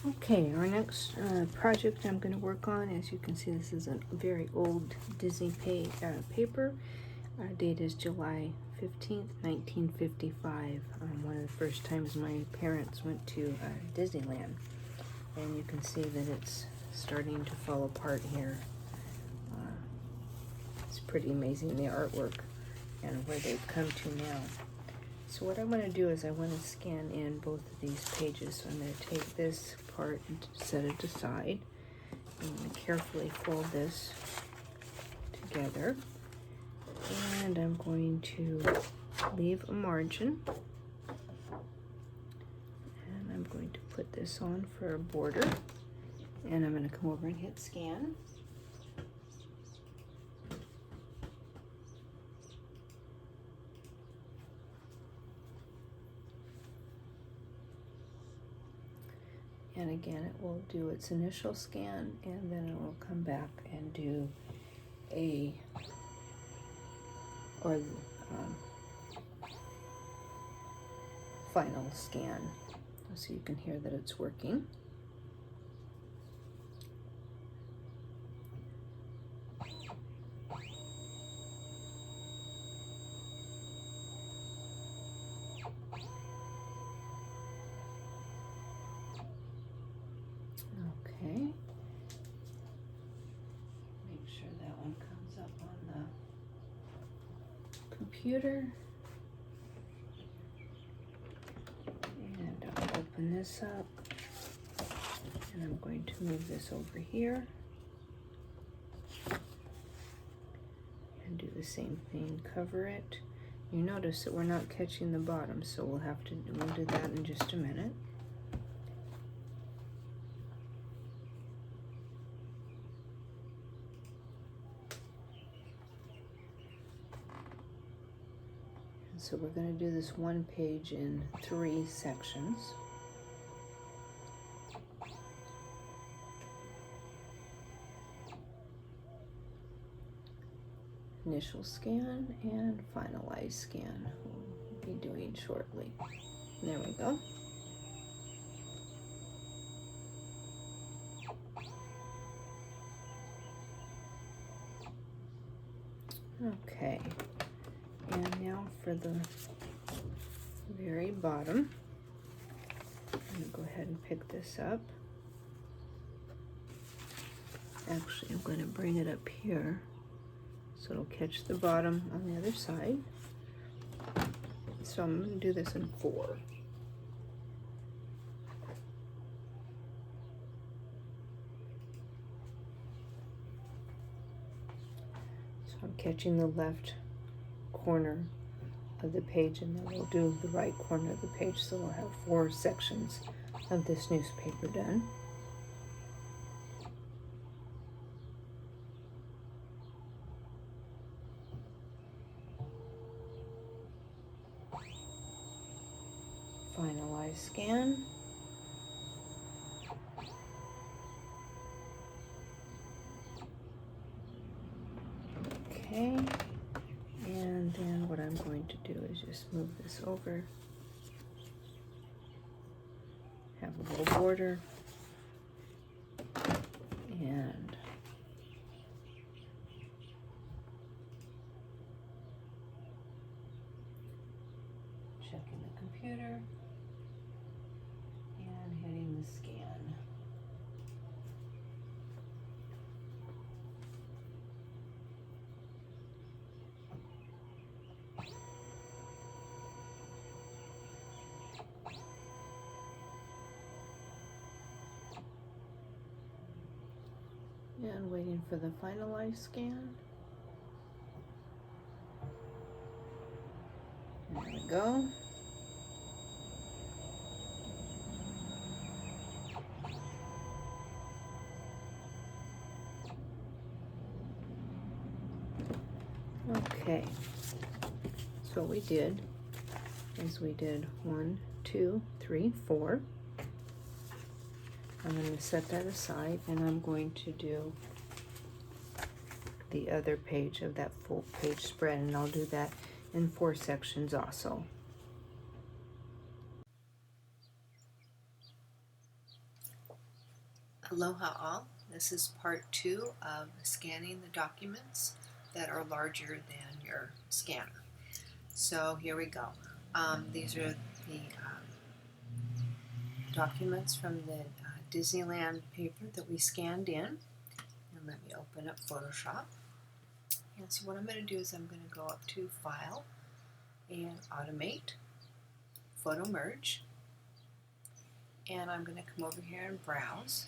Okay, our next project I'm going to work on, as you can see, this is a very old Disney paper. Date is July 15th, 1955. One of the first times my parents went to Disneyland. And you can see that it's starting to fall apart here. It's pretty amazing, the artwork and where they've come to now. So what I want to do is I want to scan in both of these pages. So I'm going to take this part and set it aside. I'm going to carefully fold this together. And I'm going to leave a margin. And I'm going to put this on for a border. And I'm going to come over and hit scan. And again, it will do its initial scan, and then it will come back and do final scan, so you can hear that it's working. Okay. Make sure that one comes up on the computer. And I'll open this up. And I'm going to move this over here. And do the same thing, cover it. You notice that we're not catching the bottom, so we'll do that in just a minute. So we're going to do this one page in 3 sections. Initial scan and finalize scan we'll be doing shortly. There we go. Okay. And now for the very bottom, I'm going to go ahead and pick this up. Actually, I'm going to bring it up here so it'll catch the bottom on the other side. So I'm going to do this in 4. So I'm catching the left corner of the page, and then we'll do the right corner of the page, so we'll have 4 sections of this newspaper done. Finalize scan. Okay. And then what I'm going to do is just move this over, have a little border, and checking the computer and hitting the scan. And waiting for the finalize scan. There we go. Okay, so what we did is we did 1, 2, 3, 4. I'm going to set that aside, and I'm going to do the other page of that full page spread, and I'll do that in 4 sections also. Aloha all. This is part 2 of scanning the documents that are larger than your scanner. So here we go. These are the documents from the Disneyland paper that we scanned in. And let me open up Photoshop. And so what I'm going to do is I'm going to go up to File and Automate, Photo Merge. And I'm going to come over here and Browse.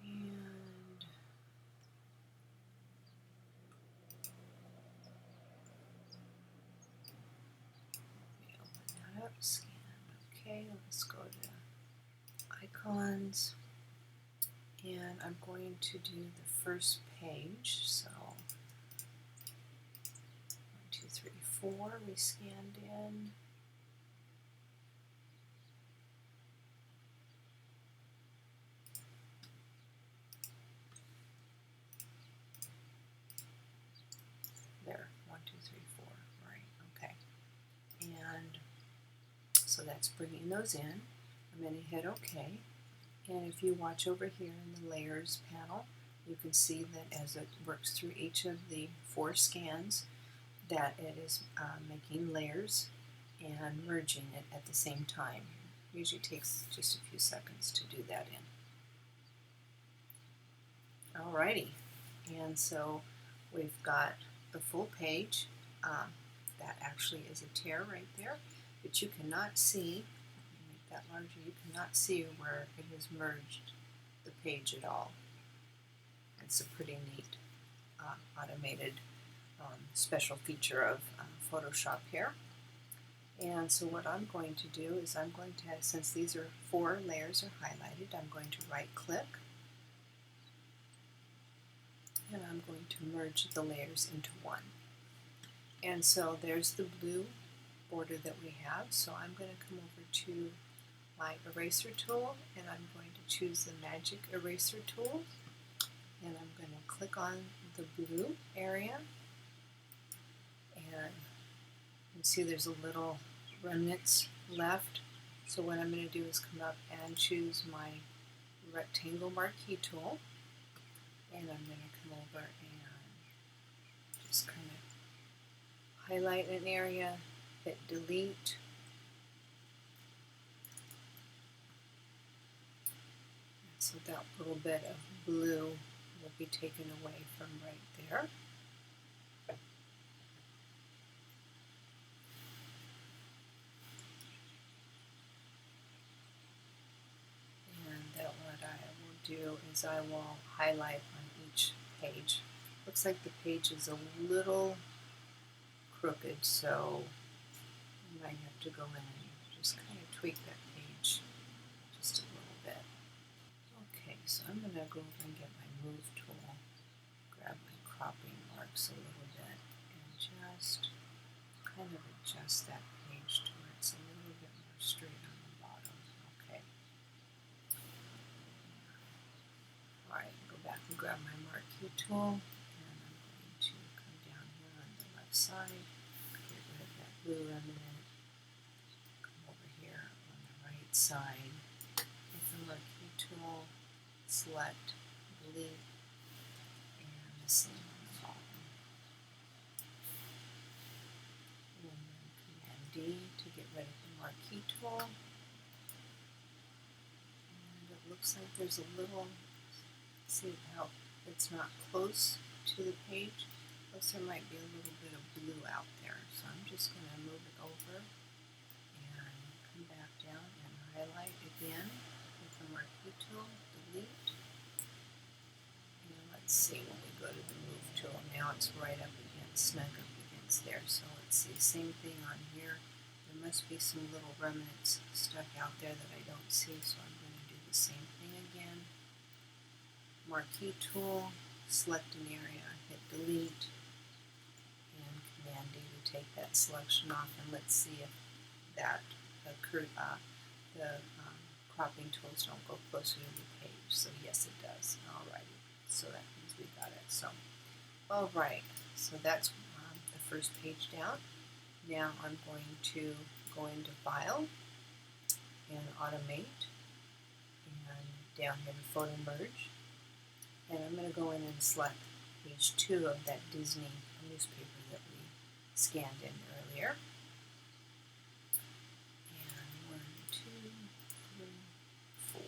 And open that up, scan. Okay, let's go to Icons. And I'm going to do the first page. So 1, 2, 3, 4 we scanned in. There, 1, 2, 3, 4. Right, okay. And so that's bringing those in. I'm going to hit OK. And if you watch over here in the Layers panel, you can see that as it works through each of the 4 scans, that it is making layers and merging it at the same time. It usually takes just a few seconds to do that in. Alrighty, and so we've got the full page. That actually is a tear right there, but you cannot see, make that larger, you cannot see where it has merged the page at all. It's a pretty neat automated special feature of Photoshop here. And so what I'm going to do is I'm going to, since these are 4 layers are highlighted, I'm going to right click and I'm going to merge the layers into one. And so there's the blue border that we have. So I'm going to come over to my eraser tool and I'm going to choose the magic eraser tool and I'm going to click on the blue area and you can see there's a little remnants left. So what I'm going to do is come up and choose my rectangle marquee tool and I'm going to come over and just kind of highlight an area, hit delete, so that little bit of blue will be taken away from right there. And then what I will do is I will highlight on each page. Looks like the page is a little crooked, so you might have to go in and just kind of tweak that page just a little bit. Okay, so I'm going to go over and get my move tool, grab my cropping marks a little bit, and just kind of adjust that page to where it's a little bit more straight on the bottom. Okay. Alright, go back and grab my marquee tool, and I'm going to come down here on the left side, get rid of that blue remnant, come over here on the right side with the marquee tool, select, delete, and the same on the bottom. And then Command D to get rid of the marquee tool. And it looks like there's a little, see how it's not close to the page. Looks there might be a little bit of blue out there. So I'm just going to move it over and come back down and highlight again with the marquee tool, delete. And let's see when we go to the move tool. Now it's right up against, snug up against there. So let's see, same thing on here. There must be some little remnants stuck out there that I don't see, so I'm going to do the same thing again. Marquee tool, select an area, hit delete, and Command D to take that selection off, and let's see if that cropping tools don't go closer to the page. So yes, it does. Alrighty, so that means we got it. So, alright, so that's the first page down. Now I'm going to go into File, in Automate and down here in Photo Merge. And I'm going to go in and select page 2 of that Disney newspaper that we scanned in earlier. And 1, 2, 3, 4.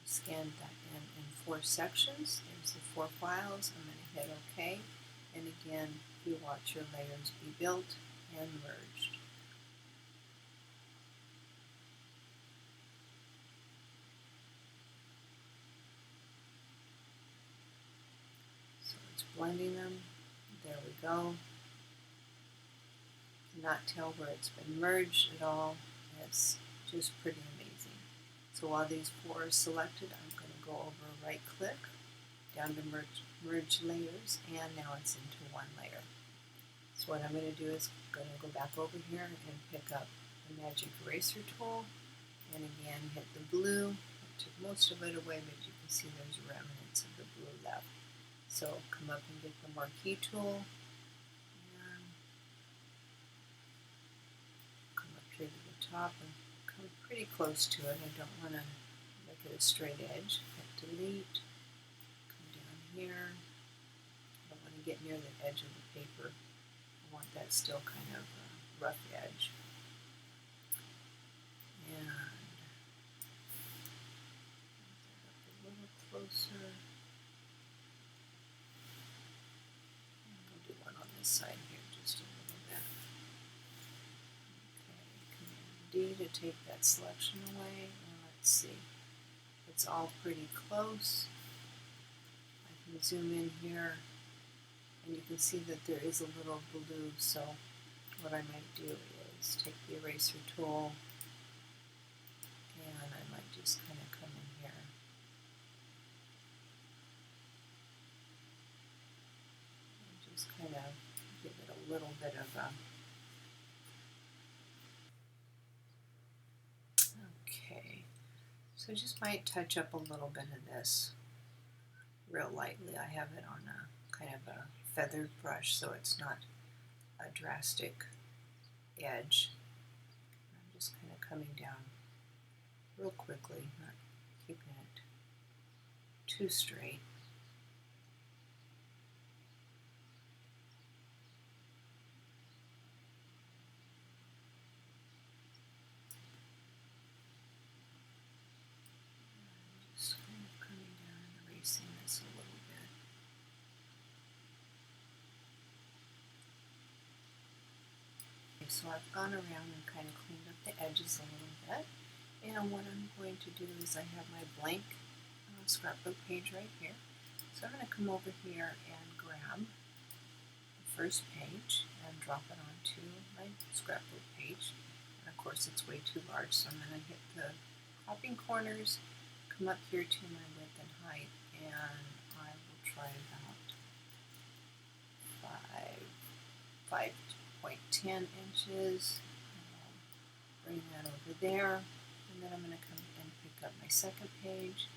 Scanned that in 4 sections. There's the 4 files. I'm going to hit OK. And again, you watch your layers be built and merged. So it's blending them. There we go. Cannot tell where it's been merged at all. It's just pretty amazing. So while these 4 are selected, I'm going to go over right click down to merge layers, and now it's into 1 layer. So what I'm going to do is I'm going to go back over here and pick up the magic eraser tool, and again hit the blue. I took most of it away, but you can see there's remnants of the blue left. So come up and get the marquee tool, and come up here to the top and come pretty close to it. I don't want to make it a straight edge. Hit delete, come down here. I don't want to get near the edge of the paper. I want that still kind of rough edge. And a little closer. I'll do one on this side here just a little bit. Okay, Command D to take that selection away. And let's see. It's all pretty close. I can zoom in here and you can see that there is a little blue, so what I might do is take the eraser tool and I might just kind of come in here and just kind of give it a little bit of a... Okay, so I just might touch up a little bit of this real lightly. I have it on a kind of a feathered brush, so it's not a drastic edge. I'm just kind of coming down real quickly, not keeping it too straight. Just kind of coming down and erasing this a little bit. Okay, so I've gone around and kind of cleaned up the edges a little bit. And what I'm going to do is I have my blank scrapbook page right here. So I'm going to come over here and grab the first page and drop it onto my scrapbook page. And of course it's way too large, so I'm going to hit the cropping corners, come up here to my width and height, and I will try about 5.10 inches. Bring that over there, and then I'm going to come and pick up my second page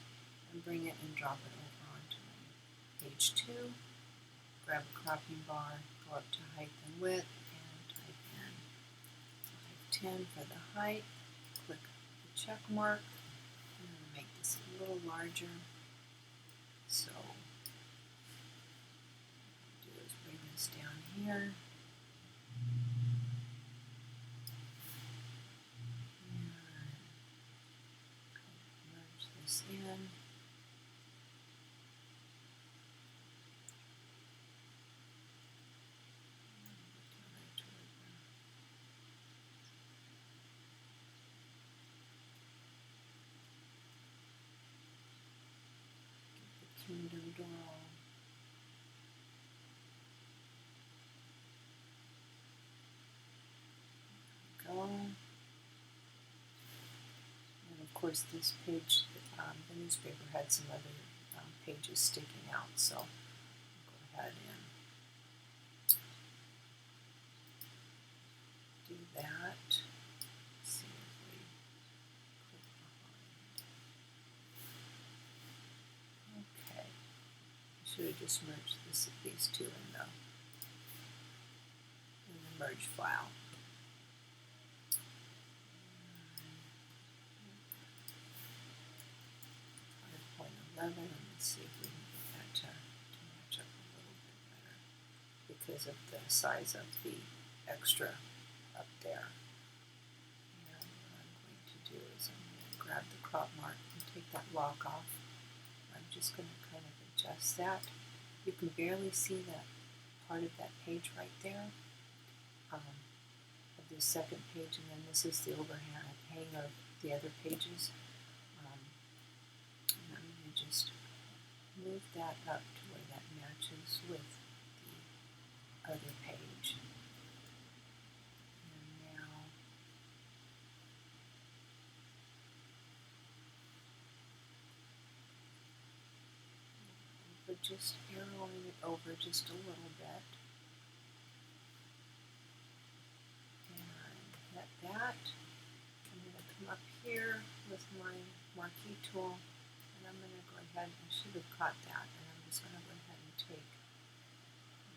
and bring it and drop it over onto my page 2. Grab a cropping bar, go up to height and width, and type in 510 for the height. Click the check mark. I'm going to make this a little larger. So what I'll do is bring this down here. In. Get the kingdom door all go. And of course this page, the newspaper had some other pages sticking out, so I'll go ahead and do that. See if we click behind. Okay, I should have just merged these two in the merge file. 11. And let's see if we can get that to match up a little bit better because of the size of the extra up there. And what I'm going to do is I'm going to grab the crop mark and take that lock off. I'm just going to kind of adjust that. You can barely see that part of that page right there, of the second page, and then this is the overhang of the other pages. And I'm going to just move that up to where that matches with the other page. And now we're just arrowing it over just a little bit. And hit that. I'm going to come up here with my marquee tool, and I'm going to go ahead, I should have caught that, and I'm just going to go ahead and take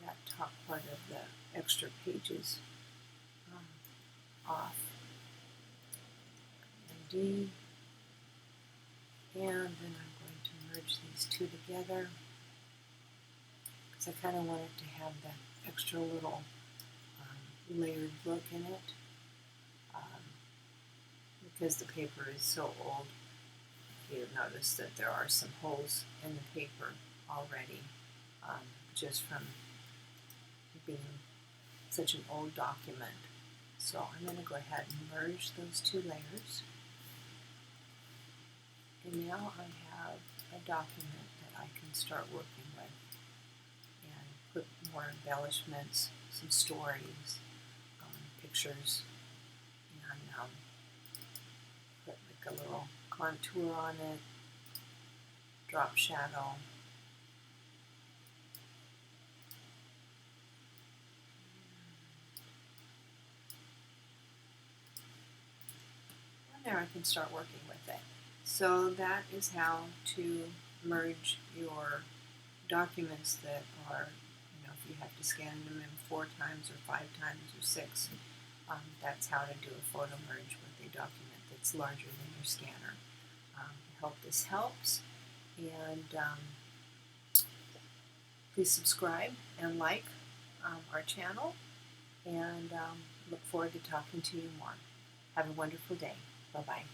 that top part of the extra pages off. And D, and then I'm going to merge these two together because I kind of want it to have that extra little layered look in it. Because the paper is so old, you'll notice that there are some holes in the paper already, just from being such an old document. So I'm going to go ahead and merge those two layers. And now I have a document that I can start working with and put more embellishments, some stories, pictures, and put like a little contour on it, drop shadow. And there I can start working with it. So that is how to merge your documents that are, if you have to scan them in 4 times or 5 times or 6, that's how to do a photo merge with a document that's larger than your scanner. I hope this helps, and please subscribe and like our channel, and look forward to talking to you more. Have a wonderful day. Bye-bye.